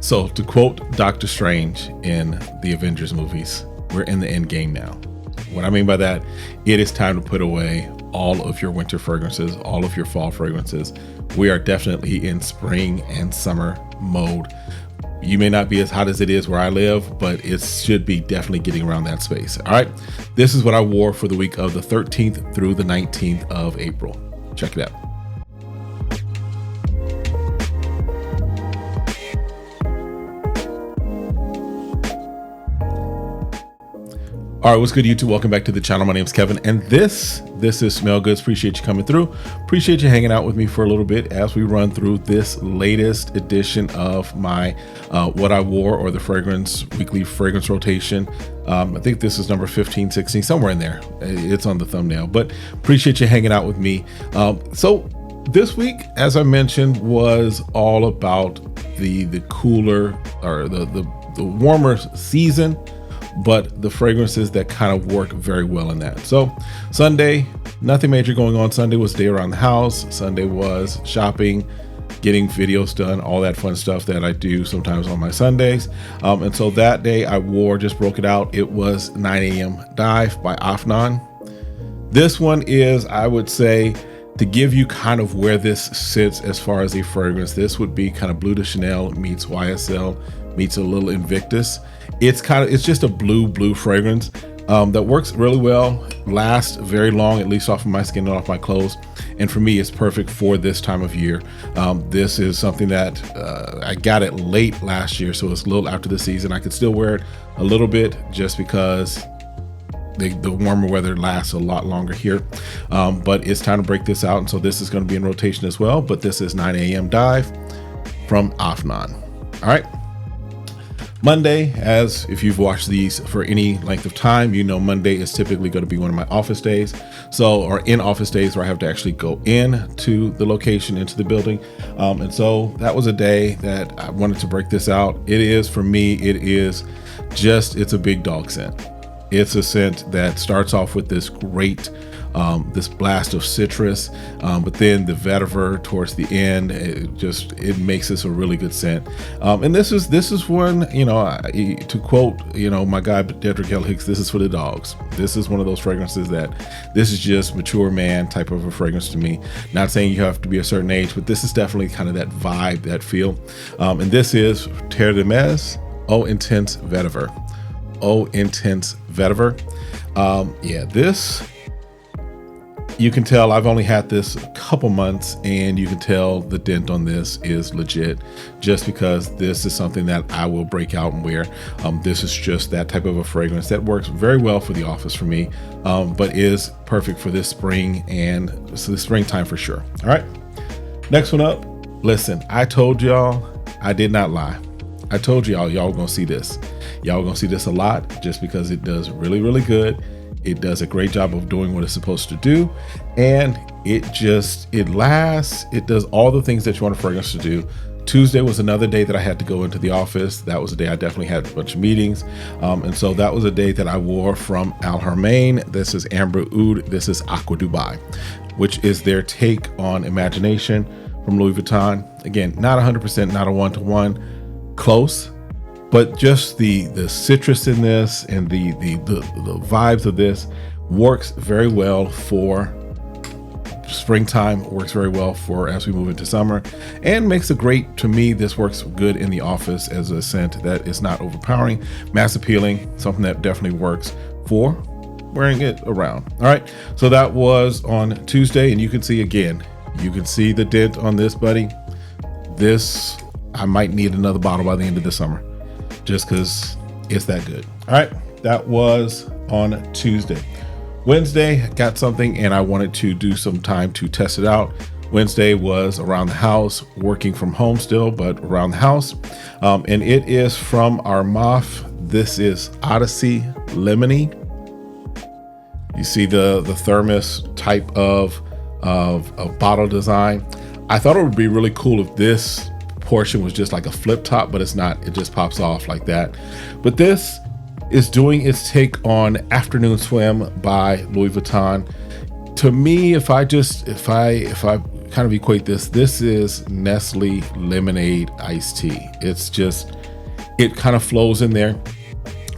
So to quote Doctor Strange in the Avengers movies, we're in the end game now. What I mean by that, it is time to put away all of your winter fragrances, all of your fall fragrances. We are definitely in spring and summer mode. You may not be as hot as it is where I live, but it should be definitely getting around that space. All right. This is what I wore for the week of the 13th through the 19th of April. Check it out. All right, what's good, YouTube? Welcome back to the channel. My name is Kevin, and this is SmellGoodz. Appreciate you coming through. Appreciate you hanging out with me for a little bit as we run through this latest edition of my what I wore, or the fragrance weekly fragrance rotation. I think this is number 15, 16, somewhere in there. It's on the thumbnail, but appreciate you hanging out with me. So this week, as I mentioned, was all about the cooler, or the warmer season, but the fragrances that kind of work very well in that. So Sunday, nothing major going on. Sunday was day around the house. Sunday was shopping, getting videos done, all that fun stuff that I do sometimes on my Sundays. And so that day I wore, just broke it out. It was 9 a.m. Dive by Afnon. This one is, I would say, to give you kind of where this sits as far as a fragrance, this would be kind of Bleu de Chanel meets YSL meets a little Invictus. It's just a blue fragrance that works really well, lasts very long, at least off of my skin and off my clothes. And for me, it's perfect for this time of year. This is something that I got it late last year, so it's a little after the season. I could still wear it a little bit just because the warmer weather lasts a lot longer here. But it's time to break this out. And so this is going to be in rotation as well. But this is 9 a.m. Dive from Afnon. All right. Monday, as if you've watched these for any length of time, you know Monday is typically going to be one of my office days. So, or in office days where I have to actually go in to the location, into the building. And so that was a day that I wanted to break this out. It is, for me, it's a big dog scent. It's a scent that starts off with this great, this blast of citrus, but then the vetiver towards the end, it makes this a really good scent. And this is one, to quote, my guy Dedrick L. Hicks, this is for the dogs. This is one of those fragrances that this is just mature man type of a fragrance to me. Not saying you have to be a certain age, but this is definitely kind of that vibe, that feel. And this is Terre de Mes Eau Intense Vetiver. Eau Intense Vetiver. This, you can tell I've only had this a couple months, and you can tell the dent on this is legit, just because this is something that I will break out and wear. This is just that type of a fragrance that works very well for the office for me, but is perfect for this spring and the springtime for sure. All right, next one up. Listen, I told y'all, I did not lie. I told y'all were gonna see this. Y'all gonna see this a lot, just because it does really, really good. It does a great job of doing what it's supposed to do. And it lasts. It does all the things that you want a fragrance to do. Tuesday was another day that I had to go into the office. That was a day I definitely had a bunch of meetings. And so that was a day that I wore from Al Haramain. This is Amber Oud. This is Aqua Dubai, which is their take on Imagination from Louis Vuitton. Again, not 100%, not a one-to-one, close. But just the citrus in this and the vibes of this works very well for springtime, works very well for as we move into summer, and makes a great, to me, this works good in the office as a scent that is not overpowering, mass appealing, something that definitely works for wearing it around. All right, so that was on Tuesday, and you can see the dent on this, buddy. This, I might need another bottle by the end of the summer, just because it's that good. All right, that was on Tuesday. Wednesday, got something and I wanted to do some time to test it out. Wednesday was around the house, working from home still, but around the house. And it is from Armaf. This is Odyssey Lemony. You see the thermos type of bottle design. I thought it would be really cool if this portion was just like a flip top, but it's not. It just pops off like that. But this is doing its take on Afternoon Swim by Louis Vuitton. To me, if I kind of equate this. This is Nestle lemonade iced tea. It's just, it kind of flows in there.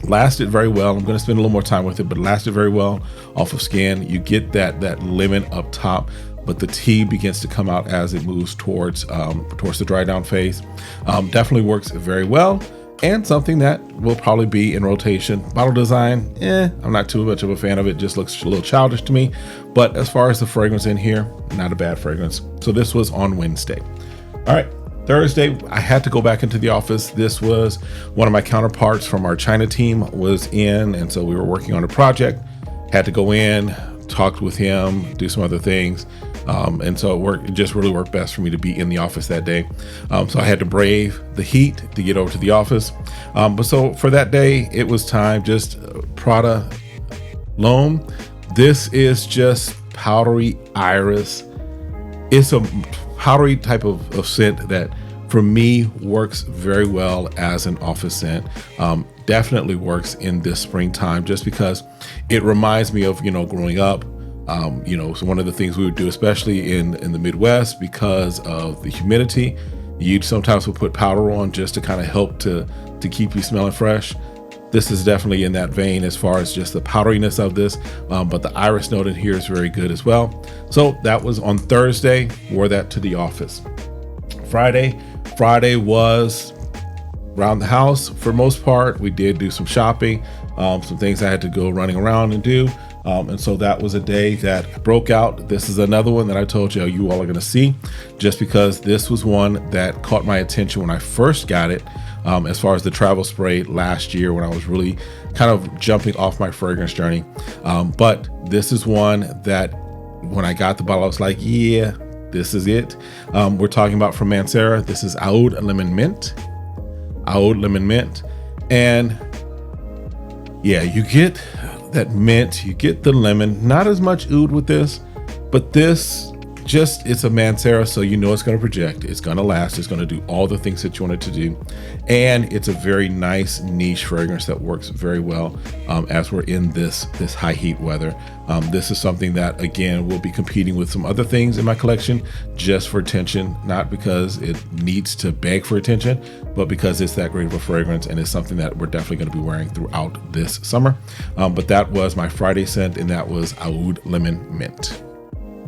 Lasted very well. I'm going to spend a little more time with it, but lasted very well off of skin. You get that lemon up top, but the tea begins to come out as it moves towards the dry down phase. Definitely works very well, and something that will probably be in rotation. Bottle design, I'm not too much of a fan of it. Just looks a little childish to me. But as far as the fragrance in here, not a bad fragrance. So this was on Wednesday. All right. Thursday, I had to go back into the office. This was one of my counterparts from our China team was in, and so we were working on a project. Had to go in, talked with him, do some other things, and so it just really worked best for me to be in the office that day. So I had to brave the heat to get over to the office. But so for that day, it was time, just Prada Lom. This is just powdery iris. It's a powdery type of scent that for me works very well as an office scent. Definitely works in this springtime, just because it reminds me of, growing up. So one of the things we would do, especially in the Midwest, because of the humidity, you sometimes will put powder on just to kind of help to keep you smelling fresh. This is definitely in that vein as far as just the powderiness of this, but the iris note in here is very good as well. So that was on Thursday, wore that to the office. Friday was around the house for most part. We did do some shopping, some things I had to go running around and do. And so that was a day that broke out. This is another one that I told you all are going to see, just because this was one that caught my attention when I first got it. As far as the travel spray last year, when I was really kind of jumping off my fragrance journey. But this is one that when I got the bottle, I was like, yeah, this is it. We're talking about from Mancera. This is Aud Lemon Mint. Aud Lemon Mint. And yeah, you get that mint, you get the lemon, not as much oud with this, but this it's a Mancera, so it's going to project, it's going to last, it's going to do all the things that you want it to do, and it's a very nice niche fragrance that works very well as we're in this high heat weather. This is something that, again, will be competing with some other things in my collection just for attention, not because it needs to beg for attention, but because it's that great of a fragrance, and it's something that we're definitely going to be wearing throughout this summer. But that was my Friday scent, and that was Aud Lemon Mint.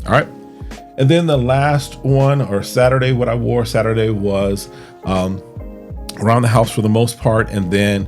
All right. And then the last one, or Saturday, what I wore Saturday was around the house for the most part, and then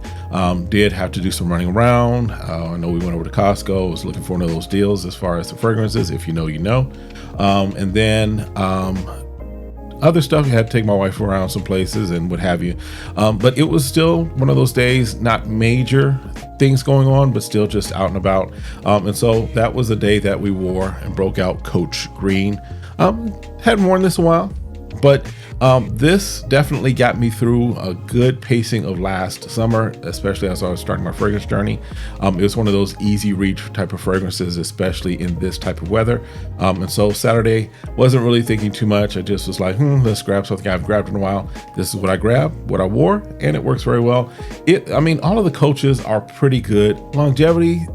did have to do some running around. I know we went over to Costco, was looking for one of those deals as far as the fragrances, if you know, you know. And then other stuff, I had to take my wife around some places and what have you. But it was still one of those days, not major things going on, but still just out and about. And so that was the day that we wore and broke out Coach Green. Hadn't worn this in a while, but this definitely got me through a good pacing of last summer, especially as I was starting my fragrance journey. It was one of those easy reach type of fragrances, especially in this type of weather. And so Saturday, wasn't really thinking too much. I just was like, let's grab something I haven't grabbed in a while. This is what I grabbed, what I wore, and it works very well. All of the Coaches are pretty good. Longevity,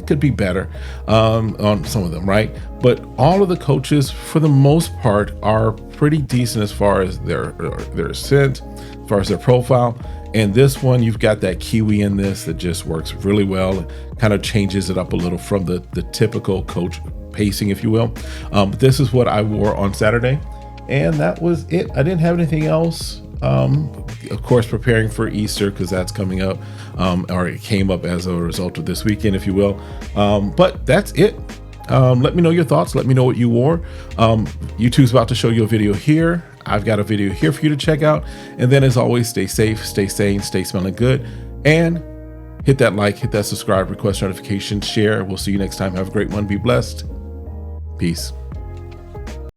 could be better on some of them, right? But all of the Coaches, for the most part, are pretty decent as far as their scent, as far as their profile. And this one, you've got that kiwi in this that just works really well. It kind of changes it up a little from the typical Coach pacing, if you will. But this is what I wore on Saturday, and that was it. I didn't have anything else. Of course, preparing for Easter, because that's coming up, or it came up as a result of this weekend, if you will. But that's it. Let me know your thoughts. Let me know what you wore. YouTube's about to show you a video here. I've got a video here for you to check out. And then, as always, stay safe, stay sane, stay smelling good, and hit that like, hit that subscribe, request notification, share. We'll see you next time. Have a great one. Be blessed. Peace.